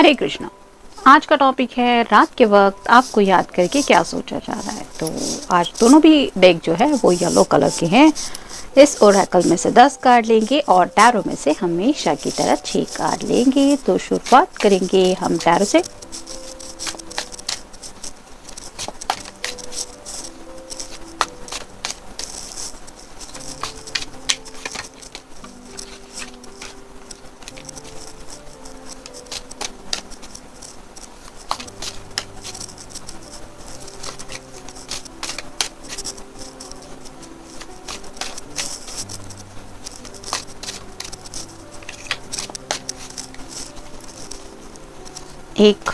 हरे कृष्णा। आज का टॉपिक है रात के वक्त आपको याद करके क्या सोचा जा रहा है। तो आज दोनों भी डेक जो है वो येलो कलर के हैं। इस ओरेकल में से 10 कार्ड लेंगे और टैरो में से हमेशा की तरह 6 कार्ड लेंगे। तो शुरुआत करेंगे हम टैरो से। एक,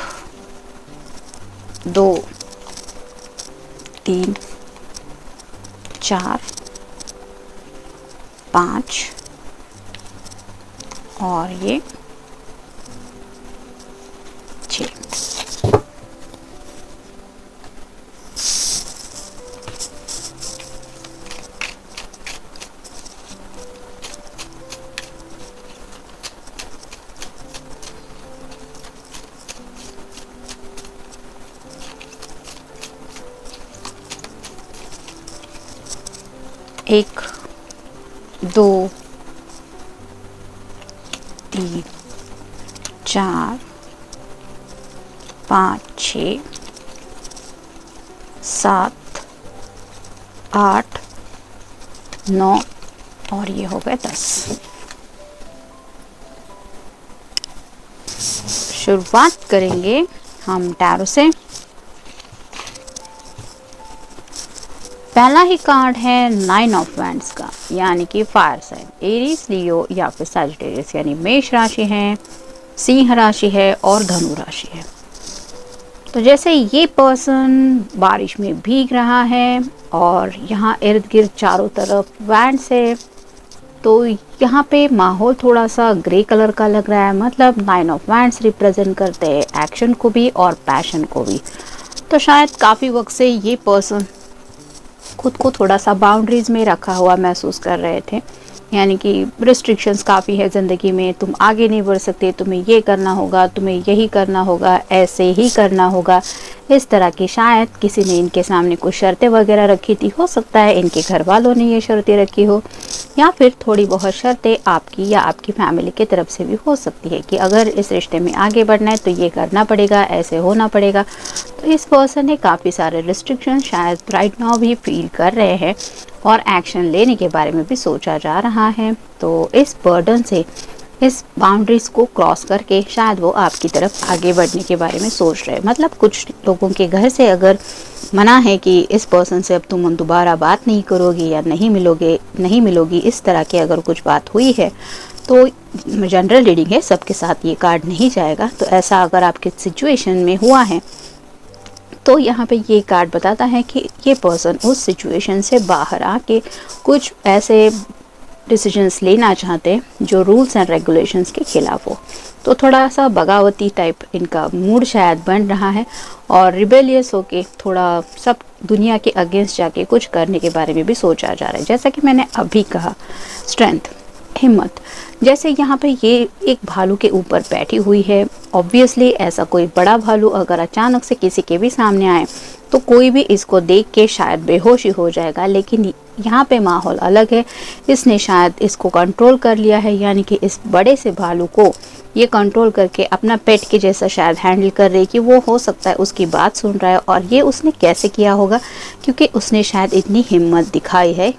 दो, तीन, चार, 5 और ये 6। एक, दो, तीन, 4, 5, 6, 7, 8, 9 और ये हो गए 10। शुरुआत करेंगे हम टैरो से। पहला ही कार्ड है 9 ऑफ वैंड्स का, यानी कि फायर साइन। एरीज, लियो या फिर सैजिटेरियस, यानी मेष राशि है, सिंह राशि है और धनु राशि है। तो जैसे ये पर्सन बारिश में भीग रहा है और यहाँ इर्द गिर्द चारों तरफ वैंड्स है, तो यहाँ पे माहौल थोड़ा सा ग्रे कलर का लग रहा है। मतलब 9 ऑफ वैंड्स रिप्रेजेंट करते हैं एक्शन को भी और पैशन को भी। तो शायद काफ़ी वक्त से ये पर्सन खुद को थोड़ा सा बाउंड्रीज में रखा हुआ महसूस कर रहे थे, यानी कि रिस्ट्रिक्शंस काफ़ी है ज़िंदगी में। तुम आगे नहीं बढ़ सकते, तुम्हें ये करना होगा, तुम्हें यही करना होगा, ऐसे ही करना होगा। इस तरह की शायद किसी ने इनके सामने कुछ शर्तें वगैरह रखी थी। हो सकता है इनके घर वालों ने ये शर्तें रखी हो, या फिर थोड़ी बहुत शर्तें आपकी या आपकी फैमिली की तरफ से भी हो सकती है कि अगर इस रिश्ते में आगे बढ़ना है तो ये करना पड़ेगा, ऐसे होना पड़ेगा। तो इस पर्सन ने काफ़ी सारे रिस्ट्रिक्शन शायद राइट नाउ भी फील कर रहे हैं और एक्शन लेने के बारे में भी सोचा जा रहा है। तो इस बर्डन से, इस बाउंड्रीज को क्रॉस करके शायद वो आपकी तरफ आगे बढ़ने के बारे में सोच रहे हैं। मतलब कुछ लोगों के घर से अगर मना है कि इस पर्सन से अब तुम दोबारा बात नहीं करोगे या नहीं मिलोगी, इस तरह की अगर कुछ बात हुई है, तो जनरल रीडिंग है, सबके साथ ये कार्ड नहीं जाएगा। तो ऐसा अगर आपके सिचुएशन में हुआ है तो यहाँ पे ये कार्ड बताता है कि ये पर्सन उस सिचुएशन से बाहर आके कुछ ऐसे डिसीजंस लेना चाहते हैं जो रूल्स एंड रेगुलेशंस के खिलाफ हो। तो थोड़ा सा बगावती टाइप इनका मूड शायद बन रहा है और रिबेलियस होके थोड़ा सब दुनिया के अगेंस्ट जाके कुछ करने के बारे में भी सोचा जा रहा है। जैसा कि मैंने अभी कहा, स्ट्रेंथ, हिम्मत। जैसे यहाँ पे ये एक भालू के ऊपर बैठी हुई है। ऑब्वियसली ऐसा कोई बड़ा भालू अगर अचानक से किसी के भी सामने आए तो कोई भी इसको देख के शायद बेहोशी हो जाएगा, लेकिन यहाँ पे माहौल अलग है। इसने शायद इसको कंट्रोल कर लिया है, यानी कि इस बड़े से भालू को ये कंट्रोल करके अपना पेट के जैसा शायद हैंडल कर रही है कि वो हो सकता है उसकी बात सुन रहा है। और ये उसने कैसे किया होगा, क्योंकि उसने शायद इतनी हिम्मत दिखाई है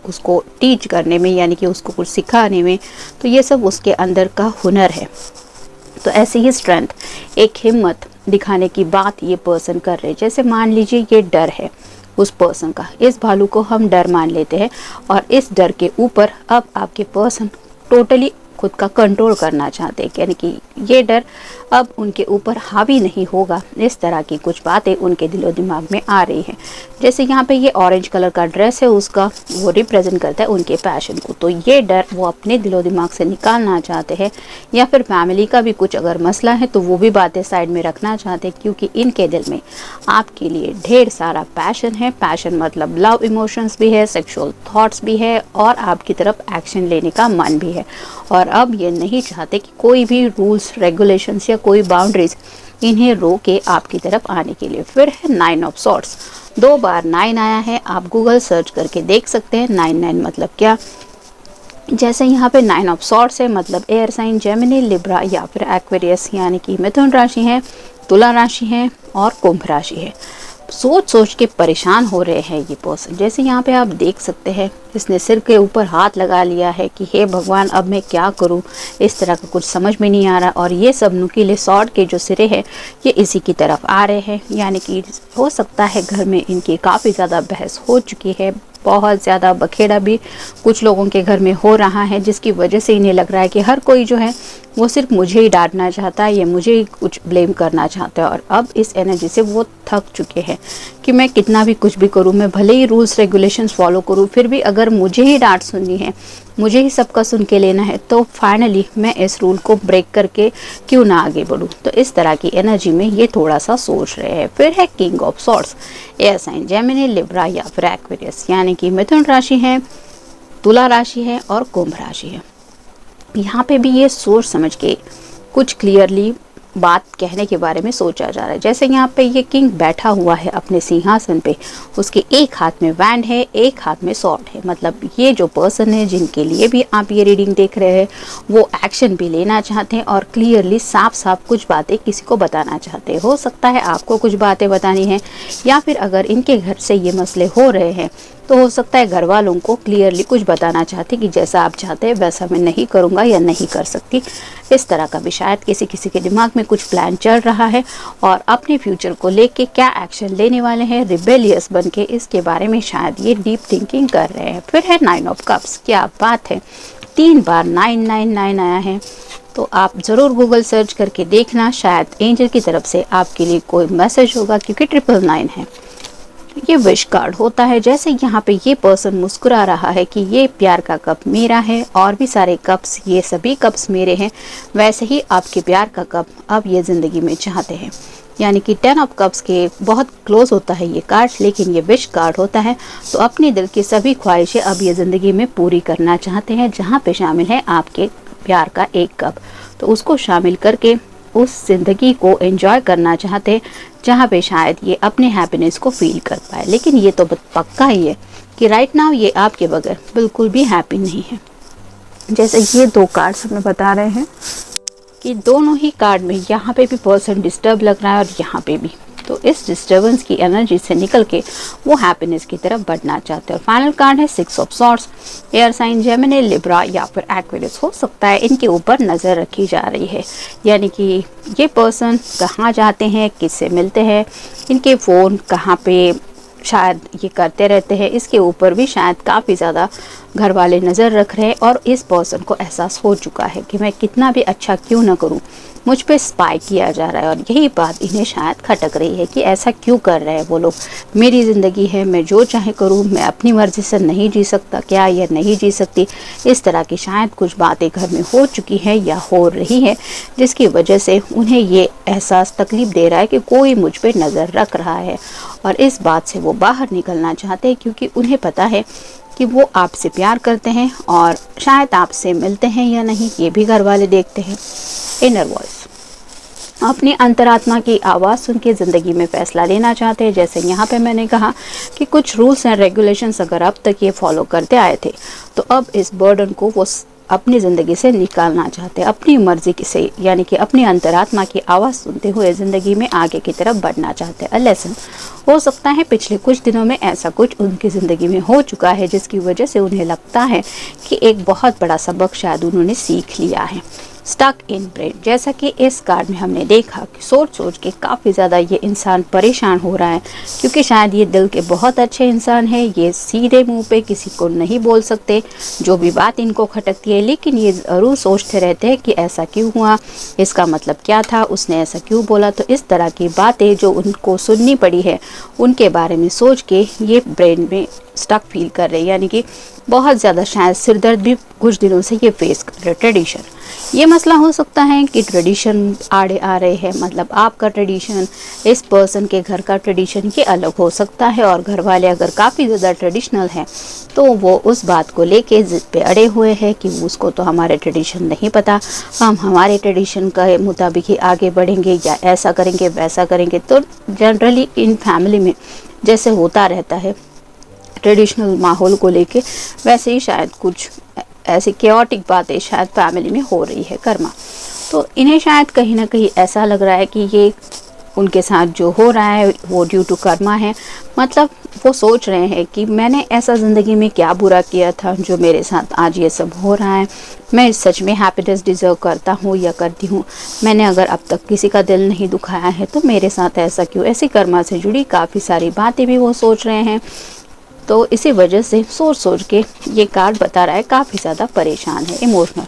उसको टीच करने में, यानी कि उसको कुछ सिखाने में। तो ये सब उसके अंदर का हुनर है। तो ऐसी ही स्ट्रेंथ, एक हिम्मत दिखाने की बात ये पर्सन कर रहे हैं। जैसे मान लीजिए ये डर है उस पर्सन का, इस भालू को हम डर मान लेते हैं और इस डर के ऊपर अब आपके पर्सन टोटली खुद का कंट्रोल करना चाहते हैं, यानी कि ये डर अब उनके ऊपर हावी नहीं होगा। इस तरह की कुछ बातें उनके दिलो दिमाग में आ रही हैं। जैसे यहाँ पे ये ऑरेंज कलर का ड्रेस है उसका, वो रिप्रेजेंट करता है उनके पैशन को। तो ये डर वो अपने दिलो दिमाग से निकालना चाहते हैं, या फिर फैमिली का भी कुछ अगर मसला है तो वो भी बातें साइड में रखना चाहते हैं, क्योंकि इनके दिल में आपके लिए ढेर सारा पैशन है। पैशन मतलब लव इमोशंस भी है, सेक्सुअल थॉट्स भी है और आपकी तरफ एक्शन लेने का मन भी है। और और अब ये नहीं चाहते कि कोई भी रूल्स रेगुलेशंस या कोई बाउंड्रीज इन्हें रोके आपकी तरफ आने के लिए। फिर है 9 ऑफ सॉर्ड्स, 2 बार 9 आया है, आप गूगल सर्च करके देख सकते हैं 9 मतलब क्या। जैसे यहाँ पे 9 ऑफ सॉर्ड्स है मतलब एयर साइन जेमिनी, लिब्रा या फिर एक्वेरियस यानी कि मिथुन राशि है, तुला राशि है और कुंभ राशि है। सोच सोच के परेशान हो रहे हैं ये पर्सन। जैसे यहाँ पे आप देख सकते हैं इसने सिर के ऊपर हाथ लगा लिया है कि हे भगवान अब मैं क्या करूँ, इस तरह का कुछ समझ में नहीं आ रहा। और ये सब नुकीले सॉर्ड के जो सिरे हैं ये इसी की तरफ आ रहे हैं, यानी कि हो सकता है घर में इनकी काफ़ी ज़्यादा बहस हो चुकी है, बहुत ज़्यादा बखेड़ा भी कुछ लोगों के घर में हो रहा है, जिसकी वजह से इन्हें लग रहा है कि हर कोई जो है वो सिर्फ मुझे ही डांटना चाहता है या मुझे ही कुछ ब्लेम करना चाहता है। और अब इस एनर्जी से वो थक चुके हैं कि मैं कितना भी कुछ भी करूँ, मैं भले ही रूल्स रेगुलेशंस फॉलो करूँ, फिर भी अगर मुझे ही डांट सुननी है, मुझे ही सबका सुन के लेना है, तो फाइनली मैं इस रूल को ब्रेक करके क्यों ना आगे बढ़ूँ। तो इस तरह की एनर्जी में ये थोड़ा सा सोच रहे हैं। फिर है king of swords, air sign Gemini, Libra या फिर एक्वेरियस यानी कि मिथुन राशि है, तुला राशि है और कुंभ राशि है। यहाँ पे भी ये सोच समझ के कुछ क्लियरली बात कहने के बारे में सोचा जा रहा है। जैसे यहाँ पे ये किंग बैठा हुआ है अपने सिंहासन पे, उसके एक हाथ में वैंड है, एक हाथ में सॉर्ड है। मतलब ये जो पर्सन है जिनके लिए भी आप ये रीडिंग देख रहे हैं वो एक्शन भी लेना चाहते हैं और क्लियरली साफ साफ कुछ बातें किसी को बताना चाहते हैं। हो सकता है आपको कुछ बातें बतानी है, या फिर अगर इनके घर से ये मसले हो रहे हैं तो हो सकता है घर वालों को क्लियरली कुछ बताना चाहते कि जैसा आप चाहते हैं वैसा मैं नहीं करूँगा या नहीं कर सकती। इस तरह का भी शायद किसी किसी के दिमाग में कुछ प्लान चल रहा है और अपने फ्यूचर को लेके क्या एक्शन लेने वाले हैं रिबेलियस बन के, इसके बारे में शायद ये डीप थिंकिंग कर रहे हैं। फिर है 9 ऑफ कप्स, क्या बात है, 3 बार 999 आया है। तो आप ज़रूर गूगल सर्च करके देखना, शायद एंजल की तरफ से आपके लिए कोई मैसेज होगा, क्योंकि 999 है। ये विश कार्ड होता है। जैसे यहाँ पे ये पर्सन मुस्कुरा रहा है कि ये प्यार का कप मेरा है और भी सारे कप्स, ये सभी कप्स मेरे हैं, वैसे ही आपके प्यार का कप अब ये ज़िंदगी में चाहते हैं। यानी कि 10 ऑफ कप्स के बहुत क्लोज होता है ये कार्ड, लेकिन ये विश कार्ड होता है। तो अपने दिल की सभी ख्वाहिशें अब ये ज़िंदगी में पूरी करना चाहते हैं, जहाँ पे शामिल है आपके प्यार का एक कप। तो उसको शामिल करके उस ज़िंदगी को एंजॉय करना चाहते हैं जहाँ पे शायद ये अपने हैप्पीनेस को फील कर पाए। लेकिन ये तो पक्का ही है कि राइट नाउ ये आपके बगैर बिल्कुल भी हैप्पी नहीं है। जैसे ये 2 कार्ड्स हमें बता रहे हैं कि दोनों ही कार्ड में यहाँ पे भी पर्सन डिस्टर्ब लग रहा है और यहाँ पे भी। तो इस डिस्टर्बेंस की एनर्जी से निकल के वो हैप्पीनेस की तरफ बढ़ना चाहते हैं। और फाइनल कार्ड है 6 of swords, air sign Gemini, Libra या फिर एक्वेरियस। हो सकता है इनके ऊपर नज़र रखी जा रही है, यानी कि ये पर्सन कहाँ जाते हैं, किससे मिलते हैं, इनके फ़ोन कहाँ पे शायद ये करते रहते हैं, इसके ऊपर भी शायद काफ़ी ज़्यादा घर वाले नज़र रख रहे हैं। और इस पर्सन को एहसास हो चुका है कि मैं कितना भी अच्छा क्यों ना करूं, मुझ पे स्पाई किया जा रहा है। और यही बात इन्हें शायद खटक रही है कि ऐसा क्यों कर रहे हैं वो लोग। मेरी ज़िंदगी है, मैं जो चाहे करूं, मैं अपनी मर्ज़ी से नहीं जी सकता क्या, या नहीं जी सकती। इस तरह की शायद कुछ बातें घर में हो चुकी हैं या हो रही है, जिसकी वजह से उन्हें ये एहसास तकलीफ़ दे रहा है कि कोई मुझ पे नज़र रख रहा है। और इस बात से वो बाहर निकलना चाहते हैं, क्योंकि उन्हें पता है कि वो आपसे प्यार करते हैं और शायद आपसे मिलते हैं या नहीं ये भी घर वाले देखते हैं। इनर वॉइस, अपनी अंतरात्मा की आवाज़ सुन के ज़िंदगी में फ़ैसला लेना चाहते हैं। जैसे यहाँ पे मैंने कहा कि कुछ रूल्स एंड रेगुलेशंस अगर अब तक ये फॉलो करते आए थे, तो अब इस बर्डन को वो अपनी ज़िंदगी से निकालना चाहते हैं, अपनी मर्ज़ी से, यानी कि अपनी अंतरात्मा की आवाज़ सुनते हुए ज़िंदगी में आगे की तरफ बढ़ना चाहते हैं। लेसन हो सकता है पिछले कुछ दिनों में ऐसा कुछ उनकी ज़िंदगी में हो चुका है, जिसकी वजह से उन्हें लगता है कि एक बहुत बड़ा सबक शायद उन्होंने सीख लिया है। स्टक इन ब्रेन, जैसा कि इस कार्ड में हमने देखा कि सोच सोच के काफ़ी ज़्यादा ये इंसान परेशान हो रहा है, क्योंकि शायद ये दिल के बहुत अच्छे इंसान है। ये सीधे मुंह पे किसी को नहीं बोल सकते जो भी बात इनको खटकती है, लेकिन ये ज़रूर सोचते रहते हैं कि ऐसा क्यों हुआ, इसका मतलब क्या था, उसने ऐसा क्यों बोला। तो इस तरह की बातें जो उनको सुननी पड़ी है उनके बारे में सोच के ये ब्रेन में स्टक फील कर रहे हैं, यानी कि बहुत ज़्यादा शायद सिरदर्द भी कुछ दिनों से ये फेस कर रहे। ट्रेडिशन, ये मसला हो सकता है कि ट्रेडिशन आड़े आ रहे हैं, मतलब आपका ट्रेडिशन, इस पर्सन के घर का ट्रेडिशन ये अलग हो सकता है, और घर वाले अगर काफ़ी ज़्यादा ट्रेडिशनल हैं तो वो उस बात को लेके ज़िद पे अड़े हुए हैं कि उसको तो हमारे ट्रेडिशन नहीं पता, हम हमारे ट्रेडिशन के मुताबिक ही आगे बढ़ेंगे या ऐसा करेंगे वैसा करेंगे। तो जनरली इन फैमिली में जैसे होता रहता है ट्रेडिशनल माहौल को लेके, वैसे ही शायद कुछ ऐसी केओटिक बातें शायद फैमिली में हो रही है कर्मा। तो इन्हें शायद कहीं ना कहीं ऐसा लग रहा है कि ये उनके साथ जो हो रहा है वो ड्यू टू कर्मा है। मतलब वो सोच रहे हैं कि मैंने ऐसा ज़िंदगी में क्या बुरा किया था जो मेरे साथ आज ये सब हो रहा है, मैं सच में हैप्पीनेस डिज़र्व करता हूँ या करती हूँ, मैंने अगर अब तक किसी का दिल नहीं दुखाया है तो मेरे साथ ऐसा क्यों। ऐसी कर्मा से जुड़ी काफ़ी सारी बातें भी वो सोच रहे हैं। तो इसी वजह से सोच सोच के ये कार्ड बता रहा है काफ़ी ज़्यादा परेशान है, इमोशनल।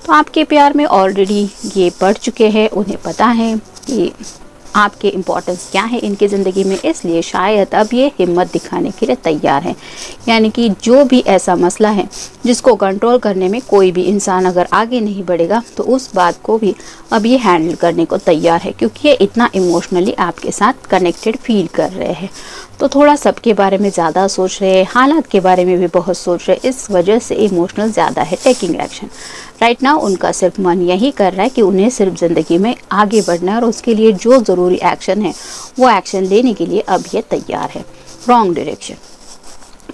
तो आपके प्यार में ऑलरेडी ये पढ़ चुके हैं, उन्हें पता है कि आपके इम्पोर्टेंस क्या है इनकी ज़िंदगी में, इसलिए शायद अब ये हिम्मत दिखाने के लिए तैयार हैं। यानी कि जो भी ऐसा मसला है जिसको कंट्रोल करने में कोई भी इंसान अगर आगे नहीं बढ़ेगा तो उस बात को भी अब ये हैंडल करने को तैयार है, क्योंकि ये इतना इमोशनली आपके साथ कनेक्टेड फील कर रहे हैं। तो थोड़ा सबके बारे में ज़्यादा सोच रहे हैं, हालात के बारे में भी बहुत सोच रहे हैं, इस वजह से इमोशनल ज़्यादा है टेकिंग एक्शन। राइट नाउ उनका सिर्फ मन यही कर रहा है कि उन्हें सिर्फ ज़िंदगी में आगे बढ़ना है और उसके लिए जो ज़रूरी एक्शन है वो एक्शन लेने के लिए अब ये तैयार है। रॉन्ग डायरेक्शन,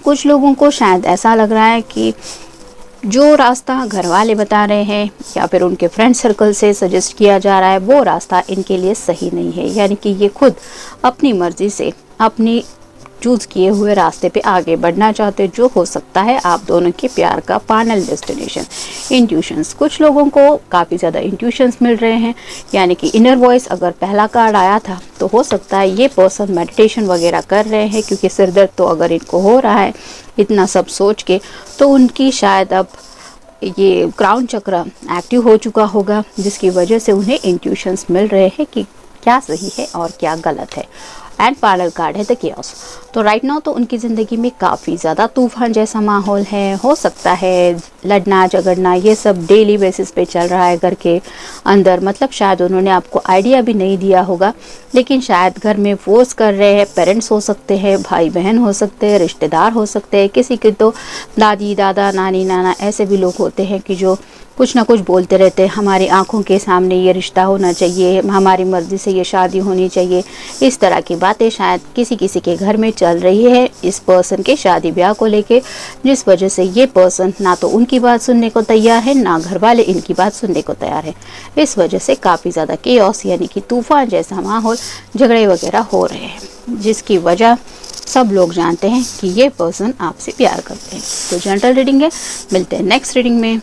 कुछ लोगों को शायद ऐसा लग रहा है कि जो रास्ता घर वाले बता रहे हैं या फिर उनके फ्रेंड सर्कल से सजेस्ट किया जा रहा है वो रास्ता इनके लिए सही नहीं है। यानी कि ये खुद अपनी मर्ज़ी से अपनी चूज़ किए हुए रास्ते पे आगे बढ़ना चाहते, जो हो सकता है आप दोनों के प्यार का फाइनल डेस्टिनेशन। इंट्यूशंस, कुछ लोगों को काफ़ी ज़्यादा इंट्यूशंस मिल रहे हैं, यानी कि इनर वॉइस अगर पहला कार्ड आया था तो हो सकता है ये पर्सन मेडिटेशन वगैरह कर रहे हैं, क्योंकि सिरदर्द तो अगर इनको हो रहा है इतना सब सोच के, तो उनकी शायद अब ये क्राउन चक्र एक्टिव हो चुका होगा, जिसकी वजह से उन्हें इंट्यूशंस मिल रहे हैं कि क्या सही है और क्या गलत है। एंड फाइनल कार्ड है द केओस। तो राइट नाउ तो उनकी ज़िंदगी में काफ़ी ज़्यादा तूफान जैसा माहौल है, हो सकता है लड़ना झगड़ना ये सब डेली बेसिस पे चल रहा है घर के अंदर। मतलब शायद उन्होंने आपको आइडिया भी नहीं दिया होगा, लेकिन शायद घर में फोर्स कर रहे हैं। पेरेंट्स हो सकते हैं, भाई बहन हो सकते हैं, रिश्तेदार हो सकते हैं, किसी के तो दादी दादा नानी नाना ऐसे भी लोग होते हैं कि जो कुछ ना कुछ बोलते रहते हैं, हमारी आंखों के सामने ये रिश्ता होना चाहिए, हमारी मर्ज़ी से ये शादी होनी चाहिए। इस तरह की बातें शायद किसी किसी के घर में चल रही है इस पर्सन के शादी ब्याह को लेके, जिस वजह से ये पर्सन ना तो उनकी बात सुनने को तैयार है ना घर वाले इनकी बात सुनने को तैयार है। इस वजह से काफ़ी ज़्यादा केओस यानी कि तूफान जैसा माहौल, झगड़े वगैरह हो रहे हैं, जिसकी वजह सब लोग जानते हैं कि ये पर्सन आपसे प्यार करते हैं। तो जनरल रीडिंग है, मिलते हैं नेक्स्ट रीडिंग में।